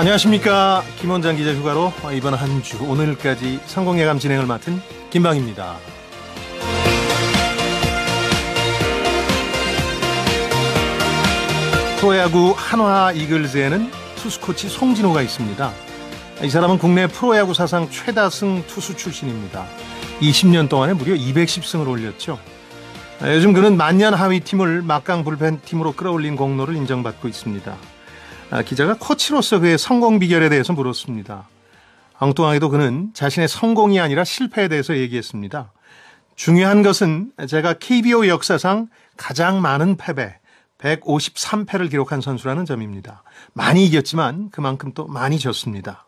안녕하십니까. 김원장 기자 휴가로 이번 한 주 오늘까지 성공예감 진행을 맡은 김방입니다. 프로야구 한화 이글스에는 투수 코치 송진호가 있습니다. 이 사람은 국내 프로야구 사상 최다승 투수 출신입니다. 20년 동안에 무려 210승을 올렸죠. 요즘 그는 만년 하위 팀을 막강 불펜 팀으로 끌어올린 공로를 인정받고 있습니다. 기자가 코치로서 그의 성공 비결에 대해서 물었습니다. 엉뚱하게도 그는 자신의 성공이 아니라 실패에 대해서 얘기했습니다. 중요한 것은 제가 KBO 역사상 가장 많은 패배, 153패를 기록한 선수라는 점입니다. 많이 이겼지만 그만큼 또 많이 졌습니다.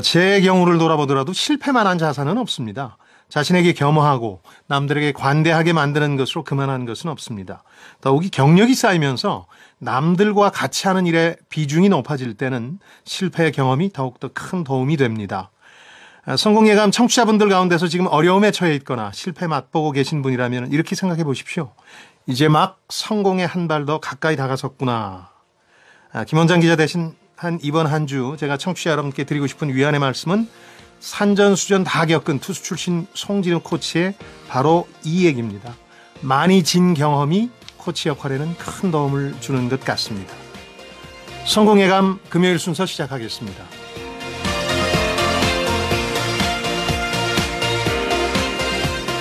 제 경우를 돌아보더라도 실패만한 자산은 없습니다. 자신에게 겸허하고 남들에게 관대하게 만드는 것으로 그만한 것은 없습니다. 더욱이 경력이 쌓이면서 남들과 같이 하는 일에 비중이 높아질 때는 실패의 경험이 더욱더 큰 도움이 됩니다. 성공예감 청취자분들 가운데서 지금 어려움에 처해 있거나 실패 맛보고 계신 분이라면 이렇게 생각해 보십시오. 이제 막 성공에 한 발 더 가까이 다가섰구나. 김원장 기자 대신 이번 한 주 제가 청취자 여러분께 드리고 싶은 위안의 말씀은 산전수전 다 겪은 투수 출신 송진호 코치의 바로 이 얘기입니다. 많이 진 경험이 코치 역할에는 큰 도움을 주는 것 같습니다. 성공예감 금요일 순서 시작하겠습니다.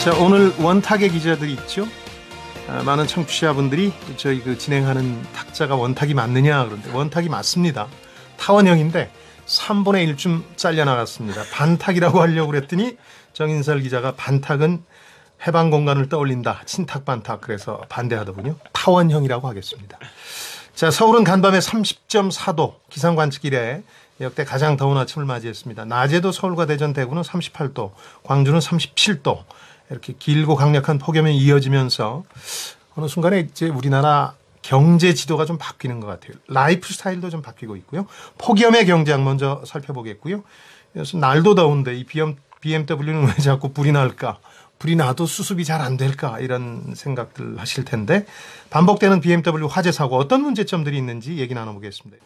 자, 오늘 원탁의 기자들이 있죠. 많은 청취자분들이 저희 진행하는 탁자가 원탁이 맞느냐 그런데 원탁이 맞습니다. 타원형인데 3분의 1쯤 잘려나갔습니다. 반탁이라고 하려고 그랬더니 정인설 기자가 반탁은 해방 공간을 떠올린다. 친탁 반탁. 그래서 반대하더군요. 타원형이라고 하겠습니다. 자, 서울은 간밤에 30.4도 기상 관측 이래 역대 가장 더운 아침을 맞이했습니다. 낮에도 서울과 대전, 대구는 38도, 광주는 37도. 이렇게 길고 강력한 폭염이 이어지면서 어느 순간에 이제 우리나라 경제 지도가 좀 바뀌는 것 같아요. 라이프 스타일도 좀 바뀌고 있고요. 폭염의 경제학 먼저 살펴보겠고요. 그래서 날도 더운데 이 BMW는 왜 자꾸 불이 날까? 불이 나도 수습이 잘 안 될까? 이런 생각들 하실 텐데 반복되는 BMW 화재 사고 어떤 문제점들이 있는지 얘기 나눠보겠습니다.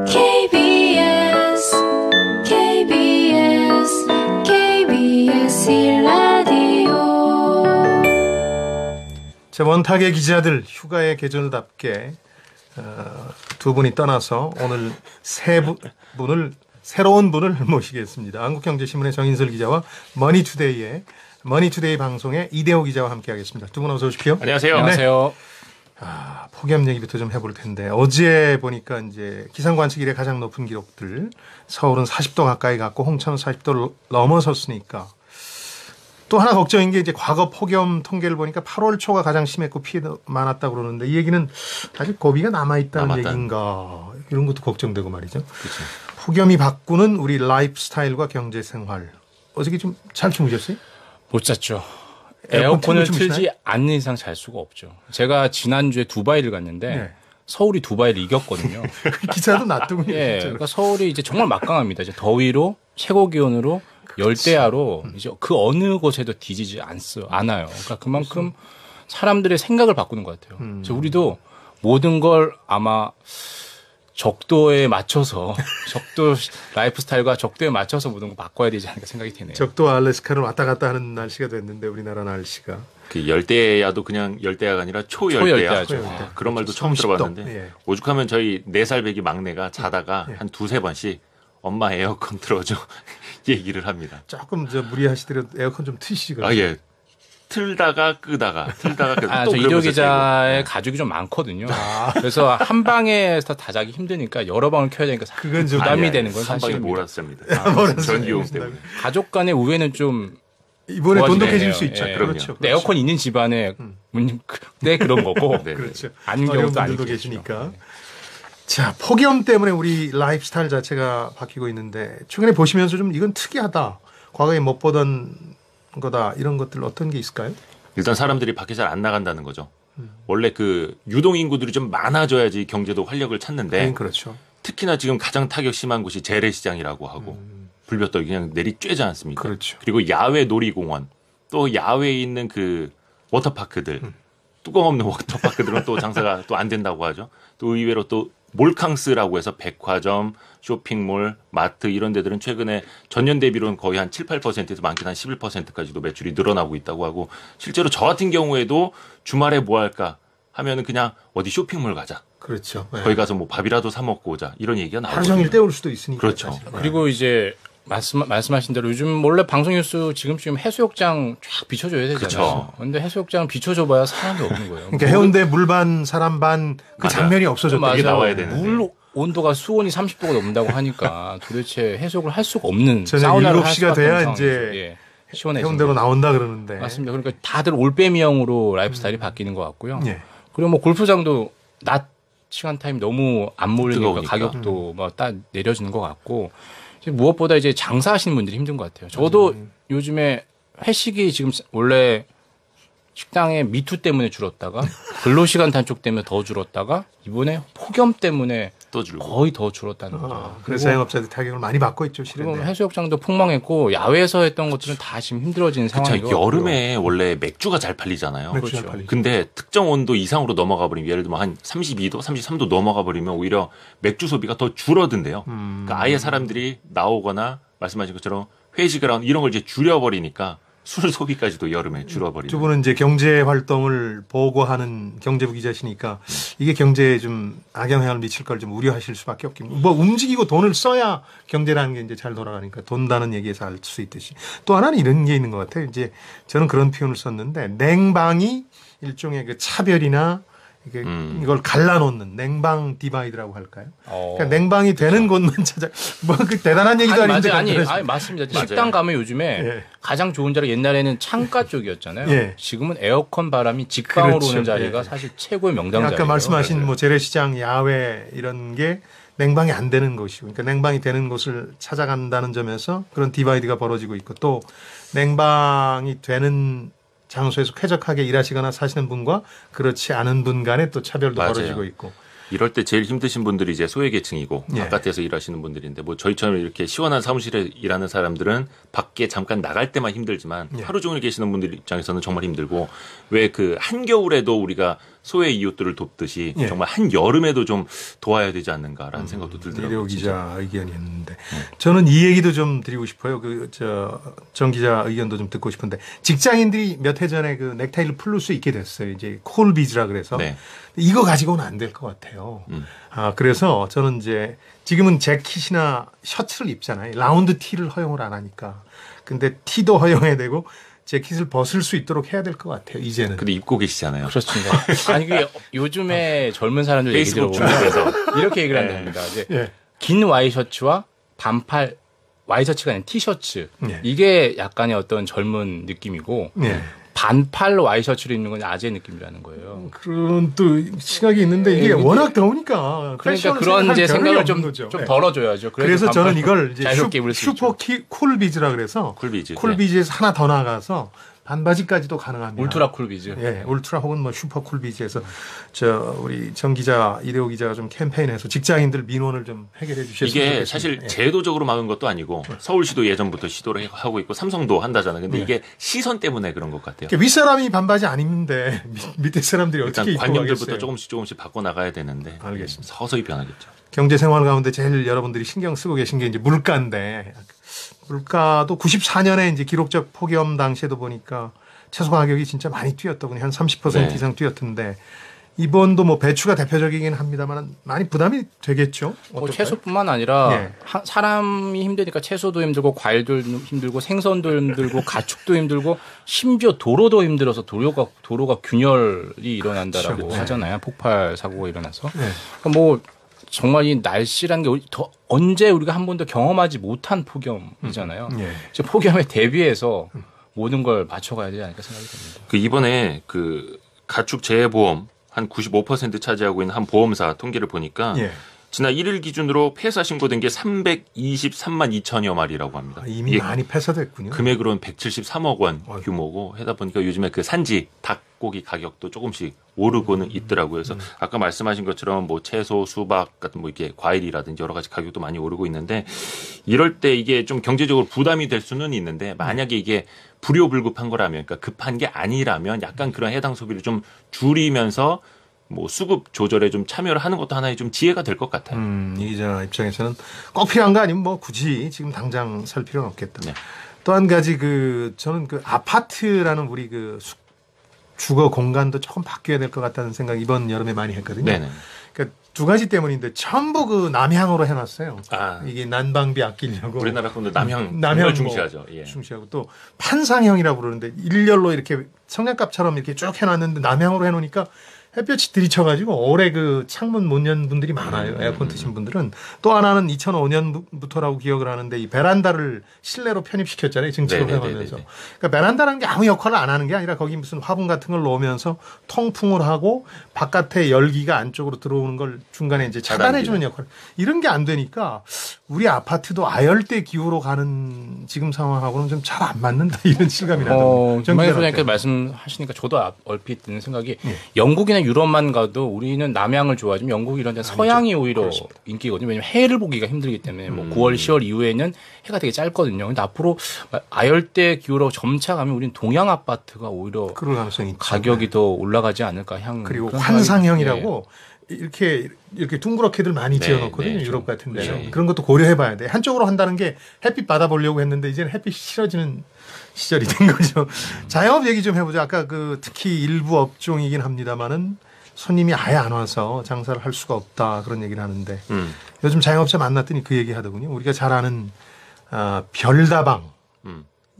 KBS 라디오 자, 원탁의 기자들 휴가의 계절답게 두 분이 떠나서 오늘 새로운 분을 모시겠습니다. 한국경제신문의 정인설 기자와 머니투데이 방송의 이대호 기자와 함께하겠습니다. 두 분 어서 오십시오. 안녕하세요. 네. 안녕하세요. 폭염 얘기부터 좀 해볼 텐데 어제 보니까 이제 기상 관측 이래 가장 높은 기록들 서울은 40도 가까이 갔고 홍천은 40도를 넘어섰으니까. 또 하나 걱정인 게 이제 과거 폭염 통계를 보니까 8월 초가 가장 심했고 피해도 많았다고 그러는데 이 얘기는 아직 고비가 남아있다는 얘기인가 이런 것도 걱정되고 말이죠. 그치. 폭염이 바꾸는 우리 라이프 스타일과 경제 생활 어저께 좀 잘 주무셨어요? 못 잤죠. 에어컨을 틀지 않는 이상 잘 수가 없죠. 제가 지난주에 두바이를 갔는데 네. 서울이 두바이를 이겼거든요. 기사도 놔두고 예, 그러니까 서울이 이제 정말 막강합니다. 이제 더위로 최고 기온으로 열대야로 이제 그 어느 곳에도 뒤지지 않아요. 그러니까 그만큼 사람들의 생각을 바꾸는 것 같아요. 우리도 모든 걸 아마 적도에 맞춰서 적도 라이프 스타일과 적도에 맞춰서 모든 걸 바꿔야 되지 않을까 생각이 드네요. 적도와 알래스카를 왔다 갔다 하는 날씨가 됐는데 우리나라 날씨가 그 열대야도 그냥 열대야가 아니라 초열대야. 그런 말도 처음 30도. 들어봤는데 예. 오죽하면 저희 4살 배기 막내가 자다가 한 두세 번씩 엄마 에어컨 틀어줘 얘기를 합니다. 조금 무리하시더라도 에어컨 좀 트시고. 예. 틀다가 끄다가 또 이조 기자의 가족이 좀 많거든요. 그래서 한 방에서 다 자기 힘드니까 여러 방을 켜야 되니까 그건 좀 부담이 되는 건 한 방에 사실입니다. 몰았습니다. 전기요금 때문에. 가족 간의 우애는 좀 이번에 돈독해질 수 있죠. 예. 그렇죠. 에어컨 있는 집안에 네 그런 거고 네. 그렇죠. 아닌 경우도 아니고 계시니까. 자, 폭염 때문에 우리 라이프 스타일 자체가 바뀌고 있는데 최근에 보시면서 좀 이건 특이하다. 과거에 못 보던 거다. 이런 것들 어떤 게 있을까요? 일단 사람들이 밖에 잘 안 나간다는 거죠. 원래 그 유동 인구들이 좀 많아져야지 경제도 활력을 찾는데 그렇죠. 특히나 지금 가장 타격 심한 곳이 재래시장이라고 하고 불볕더위 그냥 내리쬐지 않습니까? 그렇죠. 그리고 야외 놀이공원 또 야외에 있는 그 워터파크들 뚜껑 없는 워터파크들은 또 장사가 또 안 된다고 하죠. 또 의외로 또 몰캉스라고 해서 백화점, 쇼핑몰, 마트 이런 데들은 최근에 전년 대비로는 거의 한 7, 8%에서 많게는 한 11%까지도 매출이 늘어나고 있다고 하고 실제로 저 같은 경우에도 주말에 뭐 할까 하면은 그냥 어디 쇼핑몰 가자. 그렇죠. 네. 거기 가서 뭐 밥이라도 사 먹고 오자. 이런 얘기가 나오고. 하루 종일 때울 수도 있으니까. 그렇죠. 사실. 그리고 이제 말씀하신 대로 요즘 원래 방송 뉴스 지금쯤 해수욕장 쫙 비춰줘야 되잖아요. 그쵸. 근데 해수욕장 비춰줘봐야 사람이 없는 거예요. 그러니까 해운대 물반 사람 반 그 맞아요. 장면이 없어졌다. 이게 나와야 되는데. 물 온도가 수온이 30도가 넘는다고 하니까 도대체 해수욕을 할 수가 없는 저녁 사우나를 할 7시가 수밖에 돼야 없는 이제 상황이죠. 예. 시원해지는 해운대로 게. 나온다 그러는데. 맞습니다. 그러니까 다들 올빼미형으로 라이프 스타일이 바뀌는 것 같고요. 예. 그리고 뭐 골프장도 낮 시간 타임 너무 안 몰리니까 뜨거우니까. 가격도 뭐 딱 내려지는 것 같고 이제 무엇보다 이제 장사하시는 분들이 힘든 것 같아요. 저도 요즘에 회식이 지금 원래 식당의 미투 때문에 줄었다가 근로시간 단축 때문에 더 줄었다가 이번에 폭염 때문에 또 줄고. 거의 더 줄었다는 거죠. 그래서 자영업자들 타격을 많이 받고 있죠. 그리고 실은. 해수욕장도 폭망했고 야외에서 했던 것들은 다 지금 힘들어지는 그쵸. 상황이고 여름에 원래 맥주가 잘 팔리잖아요. 맥주 잘 그렇죠. 팔리죠. 근데 특정 온도 이상으로 넘어가 버리면 예를 들면 한 32도, 33도 넘어가 버리면 오히려 맥주 소비가 더 줄어든대요. 그러니까 아예 사람들이 나오거나 말씀하신 것처럼 회식을 하는 이런 걸 이제 줄여버리니까 술 소비까지도 여름에 줄어버리는. 두 분은 이제 경제 활동을 보고하는 경제부 기자시니까 이게 경제에 좀 악영향을 미칠 걸 좀 우려하실 수밖에 없겠네요. 뭐 움직이고 돈을 써야 경제라는 게 이제 잘 돌아가니까 돈다는 얘기에서 알 수 있듯이 또 하나는 이런 게 있는 것 같아요. 이제 저는 그런 표현을 썼는데 냉방이 일종의 그 차별이나 이걸 갈라놓는 냉방 디바이드라고 할까요? 그러니까 냉방이 되는 곳만 찾아 뭐 그 대단한 얘기도 아닌데 아니 맞습니다. 맞아요. 식당 가면 요즘에 예. 가장 좋은 자리 옛날에는 창가 쪽이었잖아요. 예. 지금은 에어컨 바람이 직방으로 그렇죠. 오는 자리가 예. 사실 최고의 명당 자리예요. 아까 말씀하신 맞아요. 뭐 재래시장, 야외 이런 게 냉방이 안 되는 곳이고, 그러니까 냉방이 되는 곳을 찾아간다는 점에서 그런 디바이드가 벌어지고 있고, 또 냉방이 되는 장소에서 쾌적하게 일하시거나 사시는 분과 그렇지 않은 분 간에 또 차별도 맞아요. 벌어지고 있고. 이럴 때 제일 힘드신 분들이 이제 소외계층이고 예. 바깥에서 일하시는 분들인데 뭐 저희처럼 이렇게 시원한 사무실에 일하는 사람들은 밖에 잠깐 나갈 때만 힘들지만 예. 하루 종일 계시는 분들 입장에서는 정말 힘들고 왜 그 한겨울에도 우리가 소외 이웃들을 돕듯이 예. 정말 한여름에도 좀 도와야 되지 않는가라는 생각도 들더라고요. 이대호 진짜. 기자 의견이었는데 저는 이 얘기도 좀 드리고 싶어요. 정 기자 의견도 좀 듣고 싶은데 직장인들이 몇 해 전에 그 넥타이를 풀을 수 있게 됐어요. 이제 콜비즈라 그래서 네. 이거 가지고는 안 될 것 같아요. 그래서 저는 이제 지금은 재킷이나 셔츠를 입잖아요. 라운드 티를 허용을 안 하니까. 근데 티도 허용해야 되고 재킷을 벗을 수 있도록 해야 될 것 같아요. 이제는. 근데 입고 계시잖아요. 그렇습니다. 아니 그게 요즘에 젊은 사람들 얘기 페이스북 들어보면 중에서 이렇게 얘기를 네. 한답니다. 이제 예. 긴 와이셔츠와 반팔 와이셔츠가 아닌 티셔츠 예. 이게 약간의 어떤 젊은 느낌이고 예. 반팔 와이셔츠를 입는 건 아재 느낌이라는 거예요. 그런 또 시각이 있는데 이게 예, 워낙 더우니까 그러니까 패션을 그런 생각할 이제 겨를이 생각을 없는 좀 거죠. 예. 덜어줘야죠. 그래서 저는 이걸 이제 자유롭게 입을 수 있죠. 쿨비즈라 그래서 쿨비즈. 쿨비즈에서 하나 더 나가서 반바지까지도 가능합니다. 울트라 쿨비즈. 예, 울트라 혹은 뭐 슈퍼 쿨비즈에서 우리 정 기자, 이대호 기자가 좀 캠페인해서 직장인들 민원을 좀 해결해 주셨으면 이게 좋겠습니다. 사실 예. 제도적으로 막은 것도 아니고 서울시도 예전부터 시도를 하고 있고 삼성도 한다잖아요. 근데 이게 시선 때문에 그런 것 같아요. 그러니까 윗사람이 반바지 안 입는데 밑에 사람들이 일단 어떻게 입고 관념들부터 가겠어요. 조금씩 바꿔 나가야 되는데 알겠습니다. 서서히 변하겠죠. 경제 생활 가운데 제일 여러분들이 신경 쓰고 계신 게 이제 물가인데 물가도 94년에 이제 기록적 폭염 당시에도 보니까 채소 가격이 진짜 많이 뛰었더군요. 한 30% 네. 이상 뛰었던데 이번도 뭐 배추가 대표적이긴 합니다만 많이 부담이 되겠죠. 뭐 어떨까요? 채소뿐만 아니라 예. 사람이 힘드니까 채소도 힘들고 과일도 힘들고 생선도 힘들고 가축도 힘들고 심지어 도로도 힘들어서 도로가 균열이 일어난다라고 그렇죠. 네. 하잖아요. 폭발 사고가 일어나서. 네. 그러니까 뭐 정말 이 날씨라는 게 더 언제 우리가 한 번도 경험하지 못한 폭염이잖아요. 예. 이제 폭염에 대비해서 모든 걸 맞춰가야 되지 않을까 생각이 듭니다. 그 이번에 그 가축 재해보험 한 95% 차지하고 있는 한 보험사 통계를 보니까 예. 지난 1일 기준으로 폐사 신고된 게 323만 2천여 마리라고 합니다. 이미 이게 많이 폐사됐군요. 금액으로는 173억 원 어휴. 규모고 하다 보니까 요즘에 그 산지 닭고기 가격도 조금씩 오르고는 있더라고요. 그래서 아까 말씀하신 것처럼 뭐 채소, 수박 같은 뭐 이렇게 과일이라든지 여러 가지 가격도 많이 오르고 있는데 이럴 때 이게 좀 경제적으로 부담이 될 수는 있는데 만약에 이게 불효불급한 거라면 그러니까 급한 게 아니라면 약간 그런 해당 소비를 좀 줄이면서 뭐 수급 조절에 좀 참여를 하는 것도 하나의 좀 지혜가 될 것 같아요. 이 기자 입장에서는 꼭 필요한 거 아니면 뭐 굳이 지금 당장 살 필요는 없겠다. 네. 또 한 가지 저는 아파트라는 우리 주거 공간도 조금 바뀌어야 될 것 같다는 생각 이번 여름에 많이 했거든요. 네네. 그러니까 두 가지 때문인데 전부 남향으로 해놨어요. 아, 이게 난방비 아끼려고. 우리나라 분들 남향 남향 중시하죠. 예. 중시하고 또 판상형이라고 그러는데 일렬로 이렇게 성냥갑처럼 이렇게 쭉 해놨는데 남향으로 해놓으니까 햇볕이 들이쳐가지고 오래 창문 못 연 분들이 많아요. 에어컨 트신 분들은. 또 하나는 2005년부터라고 기억을 하는데 이 베란다를 실내로 편입시켰잖아요. 증축을 해가면서. 그러니까 베란다라는 게 아무 역할을 안 하는 게 아니라 거기 무슨 화분 같은 걸 놓으면서 통풍을 하고 바깥에 열기가 안쪽으로 들어오는 걸 중간에 이제 차단해주는 역할. 이런 게 안 되니까 우리 아파트도 아열대 기후로 가는 지금 상황하고는 좀 잘 안 맞는다 이런 실감이 나더라고요. 김만희 소장님께서 말씀하시니까 저도 얼핏 드는 생각이 영국이나 유럽만 가도 우리는 남향을 좋아하지만 영국 이런 데는 서양이 오히려 그렇습니다. 인기거든요. 왜냐하면 해를 보기가 힘들기 때문에 뭐 9월, 10월 이후에는 해가 되게 짧거든요. 근데 앞으로 아열대 기후로 점차 가면 우리는 동양 아파트가 오히려 그럴 가능성이 있죠. 가격이 더 올라가지 않을까 그리고 환상형이라고 이렇게 둥그렇게들 많이 지어놓거든요. 유럽 같은 데는. 그런 것도 고려해봐야 돼. 한쪽으로 한다는 게 햇빛 받아보려고 했는데 이제는 햇빛이 싫어지는 시절이 된 거죠. 자영업 얘기 좀 해보죠. 아까 특히 일부 업종이긴 합니다만은 손님이 아예 안 와서 장사를 할 수가 없다 그런 얘기를 하는데 요즘 자영업자 만났더니 그 얘기 하더군요. 우리가 잘 아는 별다방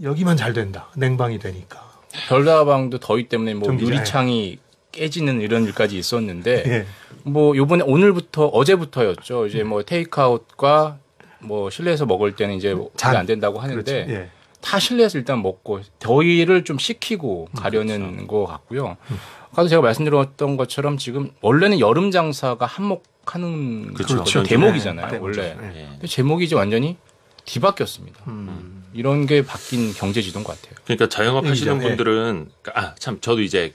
여기만 잘 된다. 냉방이 되니까. 별다방도 더위 때문에 뭐 유리창이 깨지는 이런 일까지 있었는데 예. 뭐 요번에 어제부터였죠. 이제 뭐 테이크아웃과 뭐 실내에서 먹을 때는 이제 그게 안 된다고 하는데 그렇죠. 예. 다 실내에서 일단 먹고 더위를 좀 식히고 가려는 그렇죠. 것 같고요. 아까도 제가 말씀드렸던 것처럼 지금 원래는 여름 장사가 한몫하는 그렇죠. 대목이잖아요. 네. 원래. 예. 근데 제목이 이제 완전히 뒤바뀌었습니다. 이런 게 바뀐 경제지도인 것 같아요. 그러니까 자영업 하시는 예. 분들은 참 저도 이제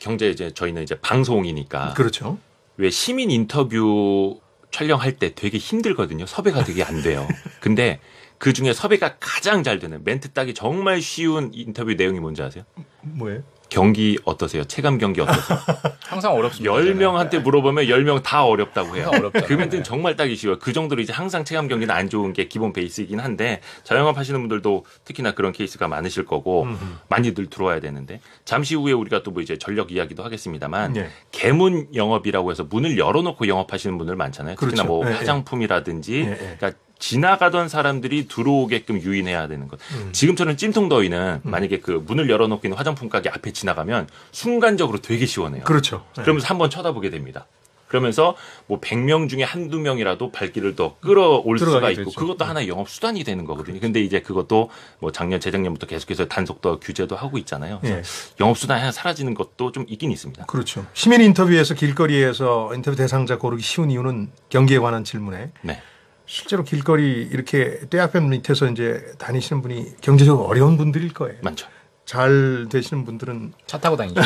저희는 이제 방송이니까 그렇죠. 왜 시민 인터뷰 촬영할 때 되게 힘들거든요. 섭외가 되게 안 돼요. 근데 그 중에 섭외가 가장 잘 되는 멘트 따기 정말 쉬운 인터뷰 내용이 뭔지 아세요? 뭐예요? 경기 어떠세요? 체감 경기 어떠세요? 항상 어렵습니다. 10명한테 물어보면 10명 다 어렵다고 해요. 어렵잖아요. 그 멘트는 정말 따기 쉬워요. 그 정도로 이제 항상 체감 경기는 안 좋은 게 기본 베이스이긴 한데 자영업 하시는 분들도 특히나 그런 케이스가 많으실 거고 많이들 들어와야 되는데 잠시 후에 우리가 또 뭐 이제 전력 이야기도 하겠습니다만 예. 개문 영업이라고 해서 문을 열어놓고 영업하시는 분들 많잖아요. 특히나 그렇죠. 뭐 예, 화장품이라든지 예. 그러니까 지나가던 사람들이 들어오게끔 유인해야 되는 것. 지금처럼 찜통 더위는 만약에 그 문을 열어놓고 있는 화장품 가게 앞에 지나가면 순간적으로 되게 시원해요. 그렇죠. 그러면서 한번 쳐다보게 됩니다. 그러면서 뭐 100명 중에 한두 명이라도 발길을 더 끌어올 수가 있고 되죠. 그것도 하나의 영업 수단이 되는 거거든요. 근데 이제 그것도 뭐 작년, 재작년부터 계속해서 단속도 규제도 하고 있잖아요. 그래서 예. 영업 수단이 하나 사라지는 것도 좀 있긴 있습니다. 그렇죠. 시민 인터뷰에서 길거리에서 인터뷰 대상자 고르기 쉬운 이유는 경기에 관한 질문에 네. 실제로 길거리 이렇게 떼앞변 밑에서 이제 다니시는 분이 경제적으로 어려운 분들일 거예요. 많죠. 잘 되시는 분들은 차 타고 다니죠.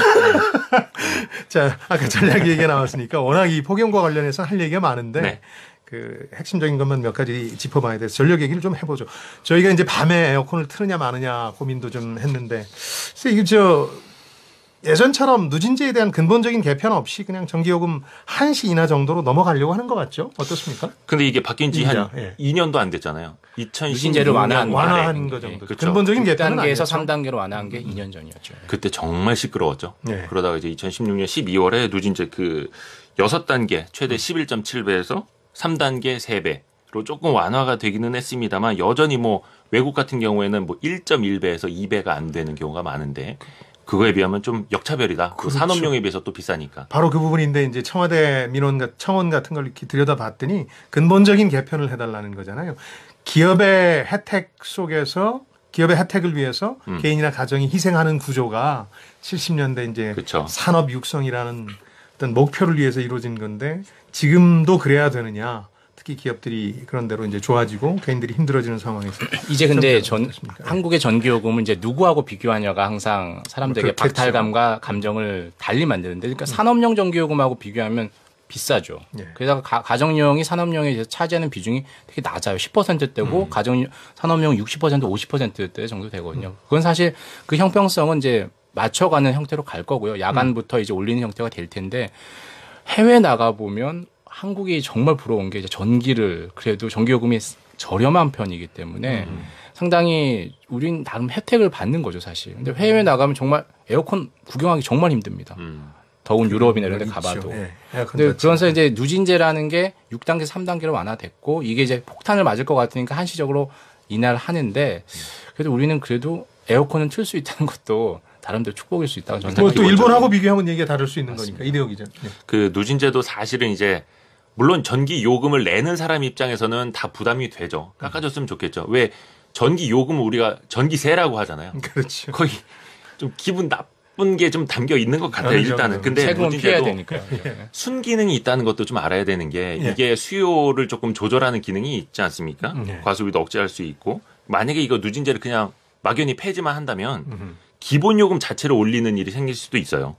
자 아까 전략 얘기가 나왔으니까 워낙 이 폭염과 관련해서 할 얘기가 많은데 네. 그 핵심적인 것만 몇 가지 짚어봐야 돼서 전력 얘기를 좀 해보죠. 저희가 이제 밤에 에어컨을 틀느냐 마느냐 고민도 좀 했는데 이게 예전처럼 누진제에 대한 근본적인 개편 없이 그냥 전기요금 1시 인하 정도로 넘어가려고 하는 것 같죠? 어떻습니까? 근데 이게 바뀐 지 한 예. 2년도 안 됐잖아요. 누진제를 2016년 완화한 거 정도. 그렇죠. 근본적인 개편은 1단계에서 아니었죠. 3단계로 완화한 게 2년 전이었죠. 그때 정말 시끄러웠죠. 네. 그러다가 이제 2016년 12월에 누진제 6단계 최대 11.7배에서 3단계 3배로 조금 완화가 되기는 했습니다만 여전히 뭐 외국 같은 경우에는 뭐 1.1배에서 2배가 안 되는 경우가 많은데 그거에 비하면 좀 역차별이다. 그렇죠. 산업용에 비해서 또 비싸니까. 바로 그 부분인데 이제 청와대 청원 같은 걸 이렇게 들여다봤더니 근본적인 개편을 해달라는 거잖아요. 기업의 혜택 속에서 기업의 혜택을 위해서 개인이나 가정이 희생하는 구조가 70년대 이제 그렇죠. 산업 육성이라는 어떤 목표를 위해서 이루어진 건데 지금도 그래야 되느냐. 특히 기업들이 그런 대로 이제 좋아지고 개인들이 힘들어지는 상황에서 이제 근데 어떻습니까? 한국의 전기요금은 이제 누구하고 비교하냐가 항상 사람들에게 그렇겠죠. 박탈감과 감정을 달리 만드는데 그러니까 산업용 전기요금하고 비교하면 비싸죠. 예. 게다가 가정용이 산업용에 차지하는 비중이 되게 낮아요. 10%대고 산업용 60% 50%대 정도 되거든요. 그건 사실 그 형평성은 이제 맞춰가는 형태로 갈 거고요. 야간부터 이제 올리는 형태가 될 텐데 해외 나가 보면 한국이 정말 부러운 게 이제 전기를 그래도 전기요금이 저렴한 편이기 때문에 상당히 우린 나름 혜택을 받는 거죠 사실. 근데 해외 나가면 정말 에어컨 구경하기 정말 힘듭니다. 더운 유럽이나 이런 데 가봐도. 네. 근데 그래서 이제 누진제라는 게 6단계, 3단계로 완화됐고 이게 이제 폭탄을 맞을 것 같으니까 한시적으로 인하를 하는데 그래도 우리는 그래도 에어컨은 틀 수 있다는 것도 나름대로 축복일 수 있다고 저는 또 일본하고 비교하면 얘기가 다를 수 있는 맞습니다. 거니까 이대호 기자. 네. 그 누진제도 사실은 이제 물론 전기 요금을 내는 사람 입장에서는 다 부담이 되죠. 깎아줬으면 좋겠죠. 왜 전기 요금을 우리가 전기세라고 하잖아요. 그렇죠. 거의 좀 기분 나쁜 게 좀 담겨 있는 것 같아요. 그렇죠. 일단은. 근데 세금은 피해야 누진제도 되니까. 순기능이 있다는 것도 좀 알아야 되는 게 이게 수요를 조금 조절하는 기능이 있지 않습니까? 과소비도 억제할 수 있고 만약에 이거 누진제를 그냥 막연히 폐지만 한다면 기본 요금 자체를 올리는 일이 생길 수도 있어요.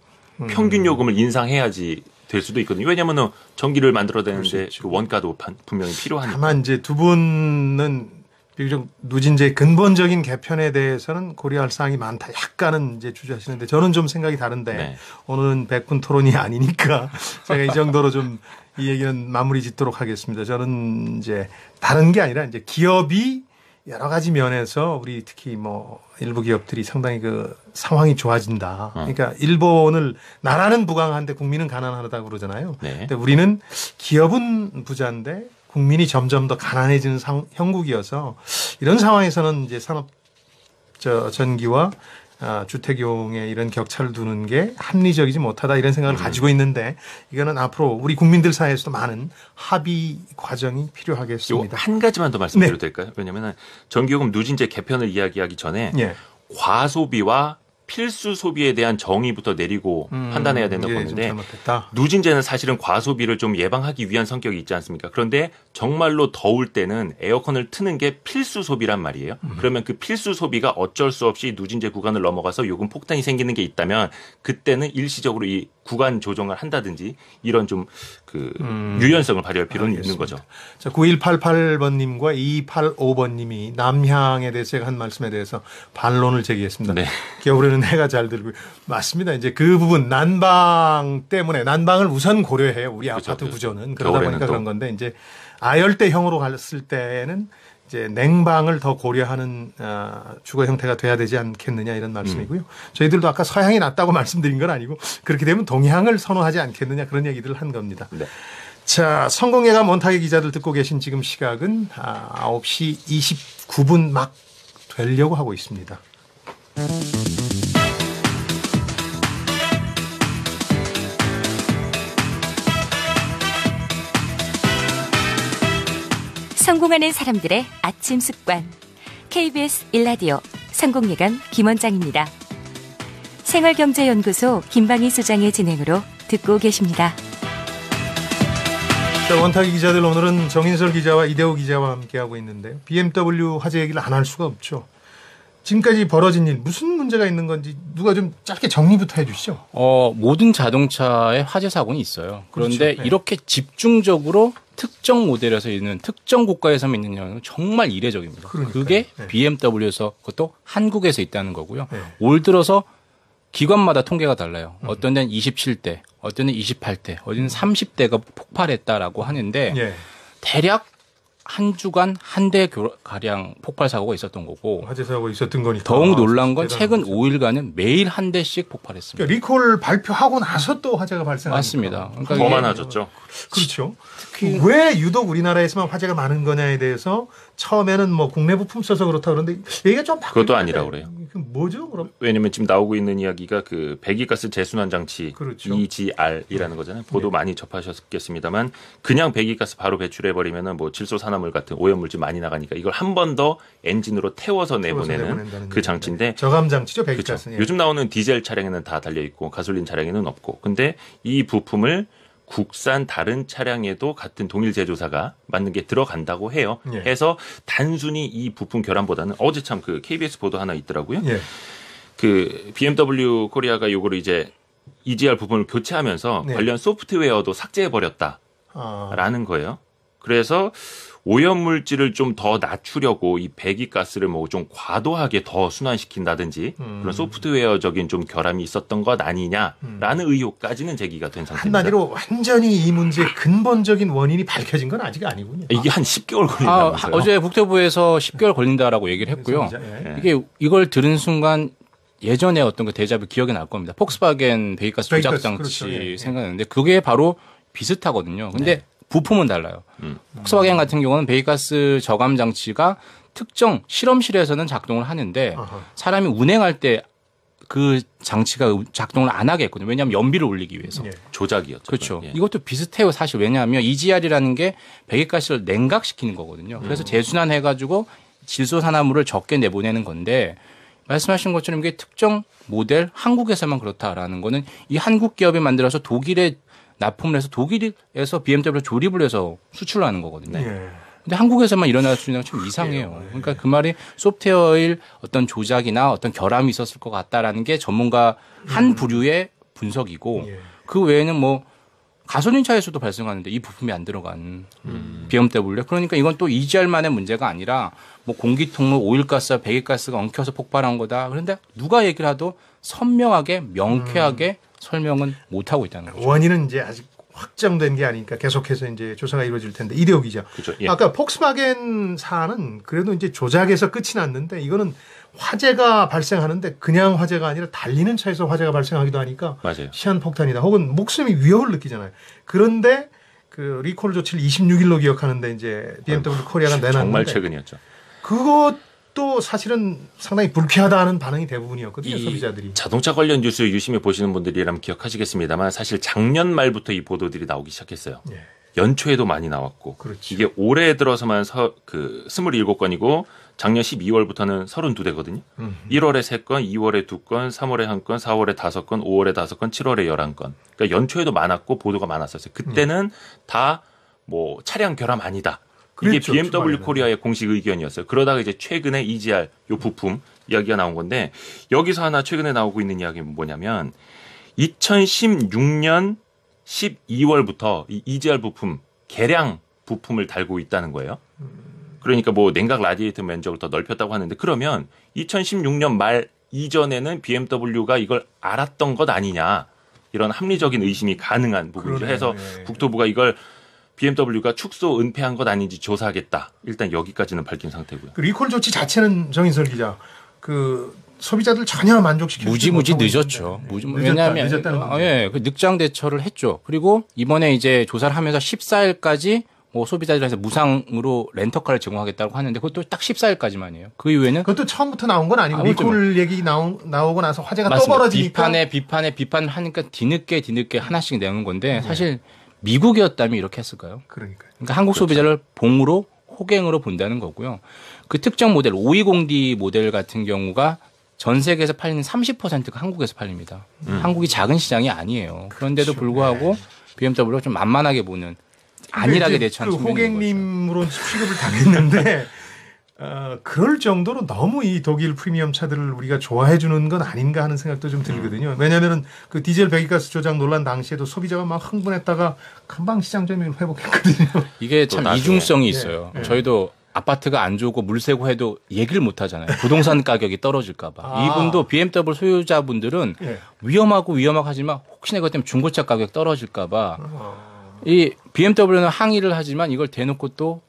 평균 요금을 인상해야지 될 수도 있거든요. 왜냐하면 전기를 만들어내는데 그 원가도 분명히 필요하니까. 다만 이제 두 분은 비교적 누진제 근본적인 개편에 대해서는 고려할 사항이 많다. 약간은 이제 주저하시는데 저는 좀 생각이 다른데 네. 오늘은 100분 토론이 아니니까 제가 이 정도로 좀 이 얘기는 마무리 짓도록 하겠습니다. 저는 이제 다른 게 아니라 이제 기업이 여러 가지 면에서 우리 특히 뭐 일부 기업들이 상당히 그 상황이 좋아진다. 그러니까 일본을 나라는 부강한데 국민은 가난하다고 그러잖아요. 네. 근데 우리는 기업은 부자인데 국민이 점점 더 가난해지는 형국이어서 이런 상황에서는 이제 산업 전기와 주택용의 이런 격차를 두는 게 합리적이지 못하다 이런 생각을 가지고 있는데 이거는 앞으로 우리 국민들 사이에서도 많은 합의 과정이 필요하겠습니다. 한 가지만 더 말씀드려도 네. 될까요? 왜냐하면 전기요금 누진제 개편을 이야기하기 전에 예. 과소비와 필수 소비에 대한 정의부터 내리고 판단해야 된다고 좀 보는데 잘못됐다. 누진제는 사실은 과소비를 좀 예방하기 위한 성격이 있지 않습니까? 그런데 정말로 더울 때는 에어컨을 트는 게 필수 소비란 말이에요. 그러면 그 필수 소비가 어쩔 수 없이 누진제 구간을 넘어가서 요금 폭탄이 생기는 게 있다면 그때는 일시적으로 이 구간 조정을 한다든지 이런 좀 그 유연성을 발휘할 필요는 있는 거죠. 자, 9188번님과 2285번님이 남향에 대해서 제가 한 말씀에 대해서 반론을 제기했습니다. 네. 겨울에는 해가 잘 들고 맞습니다. 이제 그 부분 난방 때문에 난방을 우선 고려해요. 우리 그렇죠. 아파트 구조는 그러다 보니까 또. 그런 건데 이제 아열대형으로 갔을 때는 이제 냉방을 더 고려하는 주거 형태가 돼야 되지 않겠느냐 이런 말씀이고요. 저희들도 아까 서향이 낮다고 말씀드린 건 아니고 그렇게 되면 동향을 선호하지 않겠느냐 그런 얘기들을 한 겁니다. 네. 자, 성공예감 원탁의 기자들 듣고 계신 지금 시각은 9시 29분 막 되려고 하고 있습니다. 성공하는 사람들의 아침 습관 KBS 1라디오 성공예감 김원장입니다. 생활경제연구소 김방희 소장의 진행으로 듣고 계십니다. 자, 원탁의 기자들 오늘은 정인설 기자와 이대호 기자와 함께하고 있는데요. BMW 화재 얘기를 안 할 수가 없죠. 지금까지 벌어진 일 무슨 문제가 있는 건지 누가 좀 짧게 정리부터 해 주시죠. 모든 자동차에 화재 사고는 있어요. 그런데 그렇죠. 네. 이렇게 집중적으로 특정 모델에서 있는 특정 국가에서만 있는 경우는 정말 이례적입니다. 그러니까요. 그게 네. BMW에서 그것도 한국에서 있다는 거고요. 네. 올 들어서 기관마다 통계가 달라요. 어떤 데는 27대, 어떤 데는 28대, 어떤 데는 30대가 폭발했다라고 하는데 예. 대략 한 주간 한 대 가량 폭발 사고가 있었던 거고 화재 사고 있었던 거니까. 더욱 놀란 건 대단한 최근 거죠. 5일간은 매일 한 대씩 폭발했습니다. 그러니까 리콜 발표하고 나서 또 화재가 발생하니까. 맞습니다. 그러니까 더 이게 많아졌죠. 그렇죠. 왜 유독 우리나라에서만 화재가 많은 거냐에 대해서 처음에는 뭐 국내 부품 써서 그렇다 그러는데 얘기가 좀 바뀌었는데 그것도 아니라고 그래요. 뭐죠, 그럼? 왜냐면 지금 나오고 있는 이야기가 그 배기가스 재순환 장치 그렇죠. EGR이라는 거잖아요. 보도 많이 접하셨겠습니다만 그냥 배기가스 바로 배출해 버리면은 뭐 질소 산화물 같은 오염물질 많이 나가니까 이걸 한 번 더 엔진으로 태워서 내보내는 내보낸다는 그 장치인데 저감 장치죠, 그렇죠. 배기가스는. 요즘 나오는 디젤 차량에는 다 달려 있고 가솔린 차량에는 없고. 근데 이 부품을 국산 다른 차량에도 같은 동일 제조사가 만든 게 들어간다고 해요. 예. 해서 단순히 이 부품 결함보다는 어제 참 그 KBS 보도 하나 있더라고요. 예. 그 BMW 코리아가 요거를 이제 EGR 부분을 교체하면서 네. 관련 소프트웨어도 삭제해 버렸다라는 아, 거예요. 그래서 오염물질을 좀 더 낮추려고 이 배기가스를 뭐 좀 과도하게 더 순환시킨다든지 그런 소프트웨어적인 좀 결함이 있었던 것 아니냐라는 의혹까지는 제기가 된 상태입니다. 한마디로 완전히 이 문제의 근본적인 원인이 밝혀진 건 아직 아니군요. 이게 한 10개월 걸린다면서요? 어제 국토부에서 10개월 걸린다라고 얘기를 했고요. 예. 이게 이걸 들은 순간 예전에 어떤 그 데자뷰 기억이 날 겁니다. 폭스바겐 배기가스 조작 장치 그렇죠. 예. 생각나는데 그게 바로 비슷하거든요. 근데 부품은 달라요. 폭스바겐 같은 경우는 배기가스 저감 장치가 특정 실험실에서는 작동을 하는데 사람이 운행할 때 그 장치가 작동을 안 하게 했거든요. 왜냐하면 연비를 올리기 위해서. 예. 조작이었죠. 그렇죠. 예. 이것도 비슷해요. 사실 왜냐하면 EGR이라는 게 배기가스를 냉각시키는 거거든요. 그래서 재순환해가지고 질소산화물을 적게 내보내는 건데 말씀하신 것처럼 이게 특정 모델 한국에서만 그렇다라는 거는 이 한국 기업이 만들어서 독일에 납품을 해서 독일에서 BMW를 조립을 해서 수출을 하는 거거든요. 예. 근데 한국에서만 일어날 수 있는 건 좀 이상해요. 그러니까 그 말이 소프트웨어의 어떤 조작이나 어떤 결함이 있었을 것 같다라는 게 전문가 한 부류의 분석이고 예. 그 외에는 뭐 가솔린 차에서도 발생하는데 이 부품이 안 들어간 BMW. 그러니까 이건 또 EGR만의 문제가 아니라 뭐 공기통로 오일가스와 배기가스가 엉켜서 폭발한 거다. 그런데 누가 얘기를 하도 선명하게 명쾌하게 설명은 못 하고 있다는 거죠. 원인은 이제 아직 확정된 게 아니니까 계속해서 이제 조사가 이루어질 텐데 이대호 기자. 그렇죠. 예. 아까 폭스바겐 사안은 그래도 이제 조작에서 끝이 났는데 이거는 화재가 발생하는데 그냥 화재가 아니라 달리는 차에서 화재가 발생하기도 하니까 맞아요. 시한폭탄이다 혹은 목숨이 위협을 느끼잖아요. 그런데 그 리콜 조치를 26일로 기억하는데 이제 BMW 코리아가 내놨는데 정말 최근이었죠. 그것도 사실은 상당히 불쾌하다는 반응이 대부분이었거든요. 소비자들이. 자동차 관련 뉴스 유심히 보시는 분들이라면 기억하시겠습니다만 사실 작년 말부터 이 보도들이 나오기 시작했어요. 예. 연초에도 많이 나왔고 그렇죠. 이게 올해 들어서만 27건이고 작년 12월부터는 32대거든요. 1월에 3건, 2월에 2건, 3월에 1건, 4월에 5건, 5월에 5건, 7월에 11건. 그러니까 연초에도 많았고 보도가 많았었어요. 그때는 다 뭐 차량 결함 아니다. 이게 그랬죠, BMW 초반에는. 코리아의 공식 의견이었어요. 그러다가 이제 최근에 EGR 요 부품 이야기가 나온 건데 여기서 하나 최근에 나오고 있는 이야기는 뭐냐면 2016년 12월부터 이 EGR 부품 개량 부품을 달고 있다는 거예요. 그러니까 뭐 냉각 라디에이터 면적을 더 넓혔다고 하는데 그러면 2016년 말 이전에는 BMW가 이걸 알았던 것 아니냐 이런 합리적인 의심이 가능한 부분이죠. 그러네요. 해서 예. 국토부가 이걸 BMW가 축소 은폐한 것 아닌지 조사하겠다. 일단 여기까지는 밝힌 상태고요. 그 리콜 조치 자체는 정인설 기자 그 소비자들 전혀 만족시키지 무지무지 못하고 늦었죠. 있는데. 왜냐하면 늦었다는 건데. 예, 그 늑장 대처를 했죠. 그리고 이번에 이제 조사를 하면서 14일까지 뭐 소비자들한테 무상으로 렌터카를 제공하겠다고 하는데 그것도 딱 14일까지만이에요. 그 이후에는 그것도 처음부터 나온 건 아니고 아무튼 리콜 얘기 나오고 나서 화제가 또 맞습니다. 벌어지니까 비판을 하니까 뒤늦게 하나씩 내는 건데 사실 미국이었다면 이렇게 했을까요? 그러니까 그러니까 한국 소비자를 봉으로 호갱으로 본다는 거고요. 그 특정 모델 520D 모델 같은 경우가 전 세계에서 팔리는 30%가 한국에서 팔립니다. 한국이 작은 시장이 아니에요. 그런데도 불구하고 BMW를 좀 만만하게 보는 안일하게 대처하는 그 측면이 있는 거죠. 호갱님으로 취급을 당했는데 그럴 정도로 너무 이 독일 프리미엄 차들을 우리가 좋아해 주는 건 아닌가 하는 생각도 좀 들거든요. 왜냐하면은 그 디젤 배기가스 조작 논란 당시에도 소비자가 막 흥분했다가 금방 시장 점유율 회복했거든요. 이게 참 나중에. 이중성이 있어요. 예. 저희도 아파트가 안 좋고 물 새고 해도 얘기를 못 하잖아요. 부동산 가격이 떨어질까 봐. 아. 이분도 BMW 소유자분들은 예. 위험하고 하지만 혹시나 그것 때문에 중고차 가격 떨어질까 봐. 이 BMW는 항의를 하지만 이걸 대놓고 또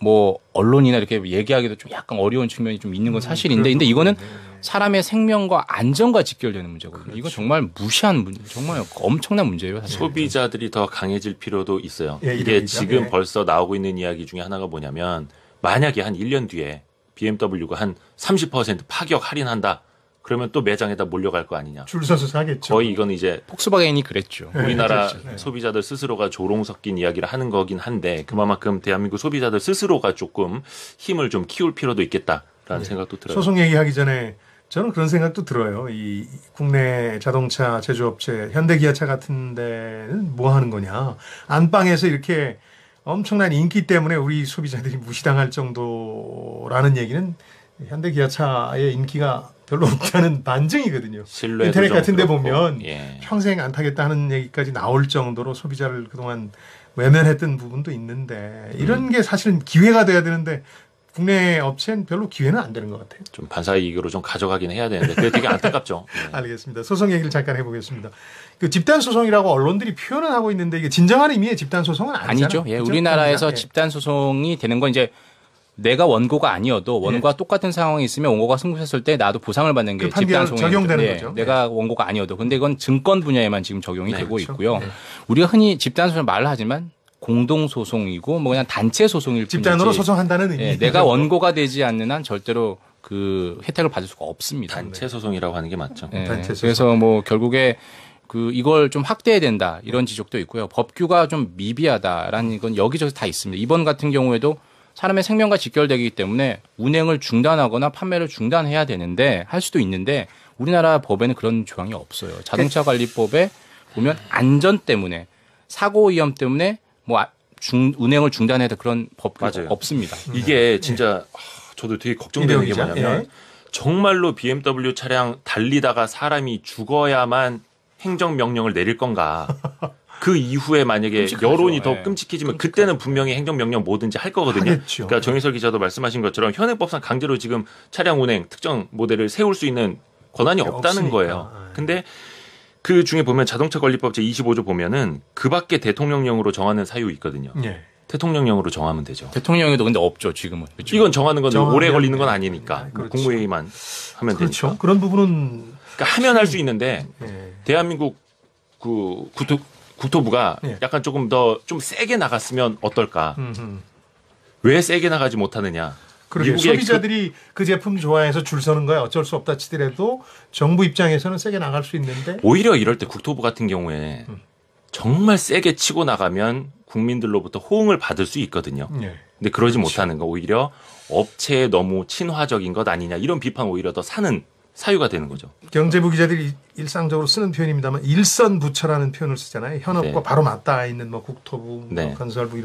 뭐 언론이나 이렇게 얘기하기도 좀 약간 어려운 측면이 좀 있는 건 사실인데 근데 이거는 사람의 생명과 안전과 직결되는 문제거든요. 이거 정말 무시한 문제, 정말 엄청난 문제예요. 사실. 소비자들이 더 강해질 필요도 있어요. 예, 이게 이래이죠. 지금 예. 벌써 나오고 있는 이야기 중에 하나가 뭐냐면 만약에 한 1년 뒤에 BMW가 한 30% 파격 할인한다. 그러면 또 매장에다 몰려갈 거 아니냐. 줄 서서 사겠죠. 거의 이건 이제 폭스바겐이 그랬죠. 우리나라 그렇죠. 네. 소비자들 스스로가 조롱 섞인 이야기를 하는 거긴 한데 그만큼 대한민국 소비자들 스스로가 조금 힘을 좀 키울 필요도 있겠다라는 생각도 들어요. 소송 얘기하기 전에 저는 그런 생각도 들어요. 이 국내 자동차 제조업체 현대기아차 같은 데는 뭐 하는 거냐. 안방에서 이렇게 엄청난 인기 때문에 우리 소비자들이 무시당할 정도라는 얘기는 현대기아차의 인기가 별로 없다는 반증이거든요. 신뢰도 인터넷 좀 같은 데 그렇고. 보면 예. 평생 안 타겠다 하는 얘기까지 나올 정도로 소비자를 그동안 외면했던 부분도 있는데 이런 게 사실은 기회가 돼야 되는데 국내 업체는 별로 기회는 안 되는 것 같아요. 좀 반사이익으로 좀 가져가긴 해야 되는데 그게 되게 안타깝죠. 예. 알겠습니다. 소송 얘기를 잠깐 해보겠습니다. 그 집단 소송이라고 언론들이 표현은 하고 있는데 이게 진정한 의미의 집단 소송은 아니잖아요. 아니죠. 예, 그렇죠? 우리나라에서 예. 집단 소송이 되는 건 이제 내가 원고가 아니어도 원고와 똑같은 상황이 있으면 원고가 승소했을 때 나도 보상을 받는 게 그 판결 집단 소송이 적용되는 거죠. 내가 원고가 아니어도. 근데 이건 증권 분야에만 지금 적용이 네, 되고 그렇죠. 있고요. 네. 우리가 흔히 집단 소송 말을 하지만 공동 소송이고 뭐 그냥 단체 소송일 집단으로 뿐이지. 소송한다는 의미. 예, 내가 원고가 되지 않는 한 절대로 그 혜택을 받을 수가 없습니다. 단체 소송이라고 하는 게 맞죠. 예, 단체 소송. 그래서 뭐 결국에 그 이걸 좀 확대해야 된다 이런 지적도 있고요. 법규가 좀 미비하다라는 건 여기저기 다 있습니다. 이번 같은 경우에도 사람의 생명과 직결되기 때문에 운행을 중단하거나 판매를 중단해야 되는데 할 수도 있는데 우리나라 법에는 그런 조항이 없어요. 자동차 관리법에 보면 안전 때문에 사고 위험 때문에 뭐 운행을 중단해야 될 그런 법규가 맞아요. 없습니다. 이게 진짜 저도 되게 걱정되는 게 이대호 기자. 뭐냐면 예. 정말로 BMW 차량 달리다가 사람이 죽어야만 행정명령을 내릴 건가. 그 이후에 만약에 끔찍하죠. 여론이 더 예. 끔찍해지면 그때는 분명히 행정명령 뭐든지 할 거거든요. 하겠죠. 그러니까 정인설 기자도 말씀하신 것처럼 현행법상 강제로 지금 차량 운행 특정 모델을 세울 수 있는 권한이 없다는 없으니까. 거예요. 근데 그 중에 보면 자동차 관리법 제25조 보면은 그 밖에 대통령령으로 정하는 사유 있거든요. 예. 대통령령으로 정하면 되죠. 대통령에도 근데 없죠 지금은. 그렇죠? 이건 정하는 건 정하면 오래 걸리는 건 아니니까 그렇죠. 국무회의만 하면 그렇죠. 되니까. 그런 부분은 그러니까 하면 할 수 있는데 예. 대한민국 그 국토부가 예. 약간 조금 더 좀 세게 나갔으면 어떨까? 음흠. 왜 세게 나가지 못하느냐? 그러게 미국의 소비자들이 그 제품 좋아해서 줄 서는 거야 어쩔 수 없다 치더라도 정부 입장에서는 세게 나갈 수 있는데 오히려 이럴 때 국토부 같은 경우에 정말 세게 치고 나가면 국민들로부터 호응을 받을 수 있거든요. 예. 근데 그러지 못하는 거 오히려 업체에 너무 친화적인 것 아니냐 이런 비판 오히려 더 사는 사유가 되는 거죠. 경제부 기자들이 일상적으로 쓰는 표현입니다만 일선부처라는 표현을 쓰잖아요. 현업과 네. 바로 맞닿아 있는 뭐 국토부, 네. 뭐 건설부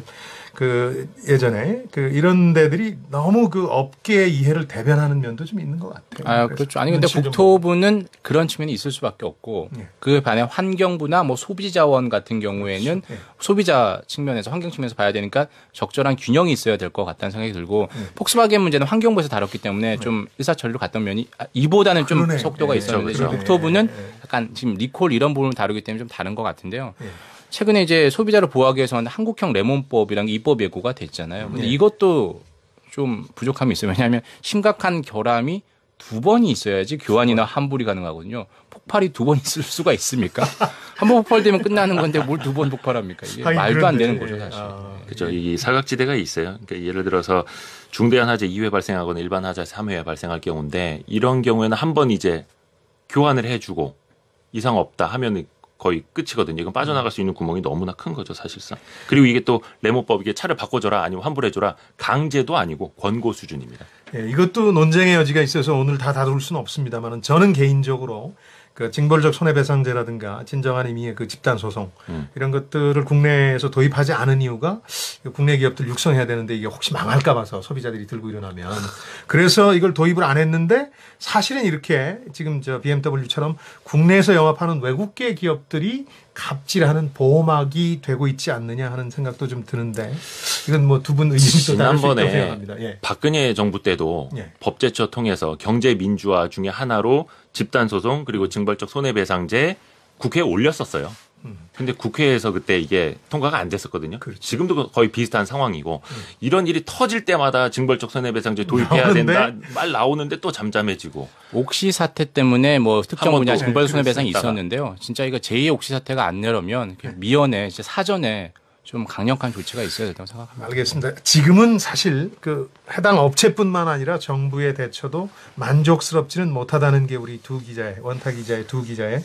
그 예전에 그 이런 데들이 너무 그 업계의 이해를 대변하는 면도 좀 있는 것 같아요. 아, 그래서 그렇죠. 아니 근데 눈치를 좀 국토부는 그런 측면이 있을 수밖에 없고 예. 그 반해 환경부나 뭐 소비자원 같은 경우에는 그렇죠. 예. 소비자 측면에서 환경 측면에서 봐야 되니까 적절한 균형이 있어야 될 것 같다는 생각이 들고 폭스바겐 문제는 환경부에서 다뤘기 때문에 좀 일사천리로 갔던 면이 이보다는 좀 그러네. 속도가 예, 있었는데 그렇죠. 지금 국토부는 예. 약간 지금 리콜 이런 부분을 다루기 때문에 좀 다른 것 같은데요. 예. 최근에 이제 소비자를 보호하기 위해서는 한국형 레몬법이라는 게 입법 예고가 됐잖아요. 근데 네. 이것도 좀 부족함이 있어요. 왜냐하면 심각한 결함이 2번이 있어야지 교환이나 환불이 가능하거든요. 폭발이 2번 있을 수가 있습니까? 한 번 폭발되면 끝나는 건데 뭘 2번 폭발합니까? 이게 하긴 말도 안 그런데, 되는 거죠, 예. 사실. 그렇죠. 이 사각지대가 있어요. 그러니까 예를 들어서 중대한 하재 2회 발생하거나 일반 하재 3회 발생할 경우인데 이런 경우에는 한 번 이제 교환을 해주고 이상 없다 하면은 거의 끝이거든요. 이건 빠져나갈 수 있는 구멍이 너무나 큰 거죠, 사실상. 그리고 이게 또 레모법 이게 차를 바꿔줘라 아니면 환불해줘라 강제도 아니고 권고 수준입니다. 예, 이것도 논쟁의 여지가 있어서 오늘 다 다룰 수는 없습니다만 저는 개인적으로 그 징벌적 손해배상제라든가 진정한 의미의 그 집단 소송 이런 것들을 국내에서 도입하지 않은 이유가 국내 기업들 육성해야 되는데 이게 혹시 망할까 봐서 소비자들이 들고 일어나면 그래서 이걸 도입을 안 했는데 사실은 이렇게 지금 저 BMW처럼 국내에서 영업하는 외국계 기업들이 갑질하는 보호막이 되고 있지 않느냐 하는 생각도 좀 드는데 이건 뭐 두 분 의견이 또 다를 수 있다고 지난번에 생각합니다. 예. 박근혜 정부 때도 예. 법제처 통해서 경제 민주화 중에 하나로 집단 소송 그리고 징벌적 손해배상제 국회에 올렸었어요. 근데 국회에서 그때 이게 통과가 안 됐었거든요. 그렇죠. 지금도 거의 비슷한 상황이고 이런 일이 터질 때마다 징벌적 손해배상제 도입해야 나오는데? 된다 말 나오는데 또 잠잠해지고. 옥시 사태 때문에 뭐 특정 한번 분야 또 징벌 손해배상이 있다가. 있었는데요. 진짜 이거 제2의 옥시 사태가 안 내려면 미연에 이제 사전에 좀 강력한 조치가 있어야 된다고 생각합니다. 알겠습니다. 지금은 사실 그 해당 업체뿐만 아니라 정부의 대처도 만족스럽지는 못하다는 게 우리 두 기자의 원탁 기자의 두 기자의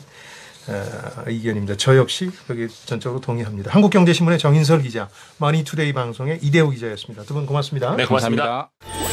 의견입니다. 저 역시 여기 전적으로 동의합니다. 한국경제신문의 정인설 기자, 머니투데이 방송의 이대호 기자였습니다. 두 분 고맙습니다. 네, 고맙습니다. 감사합니다.